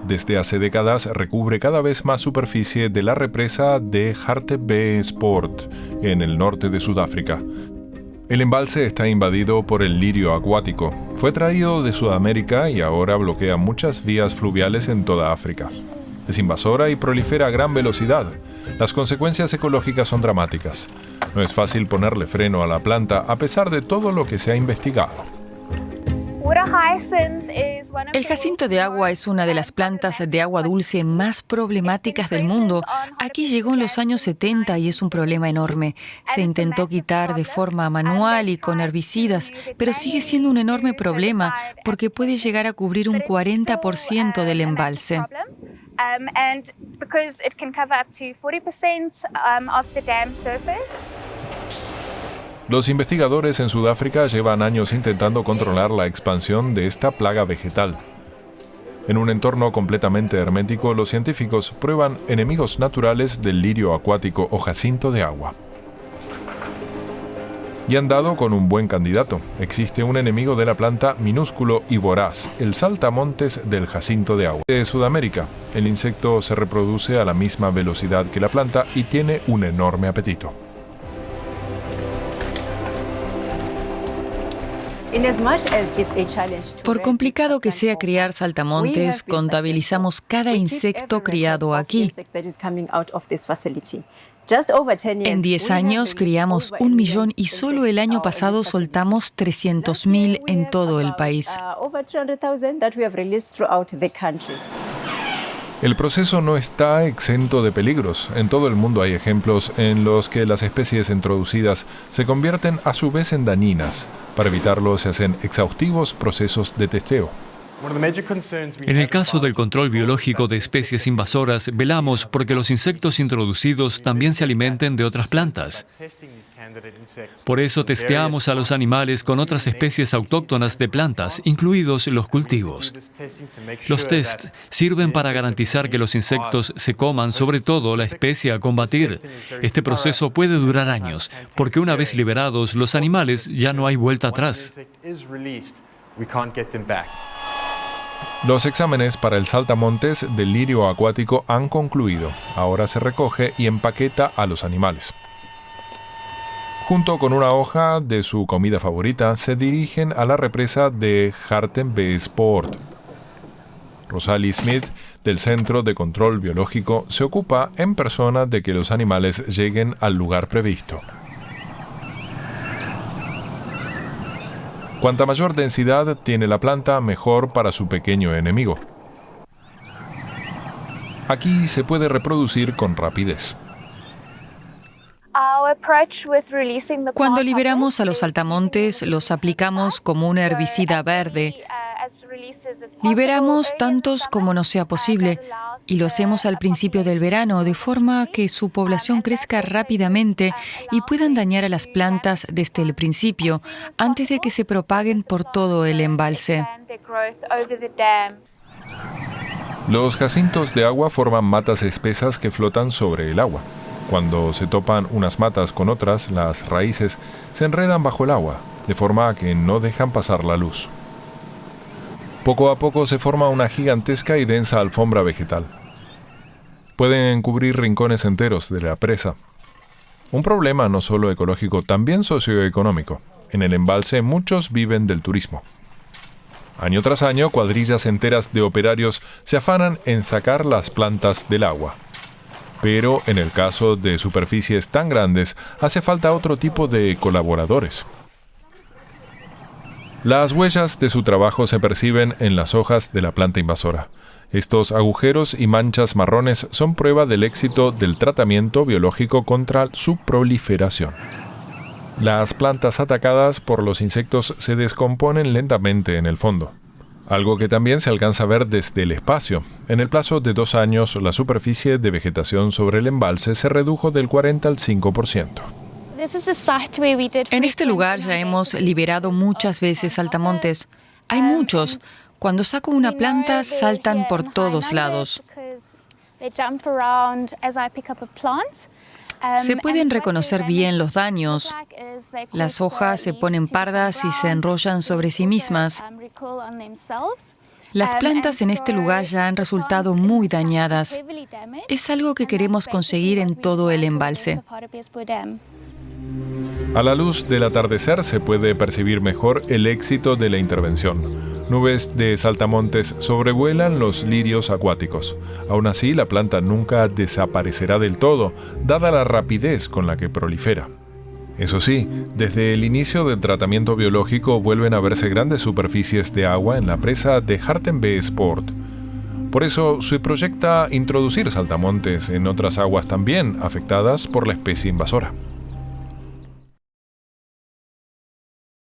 Desde hace décadas recubre cada vez más superficie de la represa de Hartbeespoort, en el norte de Sudáfrica. El embalse está invadido por el lirio acuático. Fue traído de Sudamérica y ahora bloquea muchas vías fluviales en toda África. Es invasora y prolifera a gran velocidad. Las consecuencias ecológicas son dramáticas. No es fácil ponerle freno a la planta a pesar de todo lo que se ha investigado. El jacinto de agua es una de las plantas de agua dulce más problemáticas del mundo. Aquí llegó en los años 70 y es un problema enorme. Se intentó quitar de forma manual y con herbicidas, pero sigue siendo un enorme problema porque puede llegar a cubrir un 40% del embalse. Los investigadores en Sudáfrica llevan años intentando controlar la expansión de esta plaga vegetal. En un entorno completamente hermético, los científicos prueban enemigos naturales del lirio acuático o jacinto de agua. Y han dado con un buen candidato. Existe un enemigo de la planta minúsculo y voraz, el saltamontes del jacinto de agua. De Sudamérica, el insecto se reproduce a la misma velocidad que la planta y tiene un enorme apetito. Por complicado que sea criar saltamontes, contabilizamos cada insecto criado aquí. En 10 años criamos 1 millón y solo el año pasado soltamos 300.000 en todo el país. El proceso no está exento de peligros. En todo el mundo hay ejemplos en los que las especies introducidas se convierten a su vez en dañinas. Para evitarlo se hacen exhaustivos procesos de testeo. En el caso del control biológico de especies invasoras, velamos porque los insectos introducidos también se alimenten de otras plantas. Por eso testeamos a los animales con otras especies autóctonas de plantas, incluidos los cultivos. Los tests sirven para garantizar que los insectos se coman sobre todo la especie a combatir. Este proceso puede durar años, porque una vez liberados los animales ya no hay vuelta atrás. Los exámenes para el saltamontes del lirio acuático han concluido. Ahora se recoge y empaqueta a los animales. Junto con una hoja de su comida favorita, se dirigen a la represa de Hartbeespoort. Rosalie Smith, del Centro de Control Biológico, se ocupa en persona de que los animales lleguen al lugar previsto. Cuanta mayor densidad tiene la planta, mejor para su pequeño enemigo. Aquí se puede reproducir con rapidez. Cuando liberamos a los saltamontes, los aplicamos como un herbicida verde. Liberamos tantos como nos sea posible y lo hacemos al principio del verano, de forma que su población crezca rápidamente y puedan dañar a las plantas desde el principio, antes de que se propaguen por todo el embalse. Los jacintos de agua forman matas espesas que flotan sobre el agua. Cuando se topan unas matas con otras, las raíces se enredan bajo el agua, de forma que no dejan pasar la luz. Poco a poco se forma una gigantesca y densa alfombra vegetal. Pueden cubrir rincones enteros de la presa. Un problema no solo ecológico, también socioeconómico. En el embalse muchos viven del turismo. Año tras año, cuadrillas enteras de operarios se afanan en sacar las plantas del agua. Pero en el caso de superficies tan grandes, hace falta otro tipo de colaboradores. Las huellas de su trabajo se perciben en las hojas de la planta invasora. Estos agujeros y manchas marrones son prueba del éxito del tratamiento biológico contra su proliferación. Las plantas atacadas por los insectos se descomponen lentamente en el fondo, algo que también se alcanza a ver desde el espacio. En el plazo de 2 años, la superficie de vegetación sobre el embalse se redujo del 40 al 5%. En este lugar ya hemos liberado muchas veces saltamontes. Hay muchos. Cuando saco una planta, saltan por todos lados. Se pueden reconocer bien los daños. Las hojas se ponen pardas y se enrollan sobre sí mismas. Las plantas en este lugar ya han resultado muy dañadas. Es algo que queremos conseguir en todo el embalse. A la luz del atardecer se puede percibir mejor el éxito de la intervención. Nubes de saltamontes sobrevuelan los lirios acuáticos. Aún así, la planta nunca desaparecerá del todo, dada la rapidez con la que prolifera. Eso sí, desde el inicio del tratamiento biológico vuelven a verse grandes superficies de agua en la presa de Hartenbee Sport. Por eso se proyecta introducir saltamontes en otras aguas también afectadas por la especie invasora.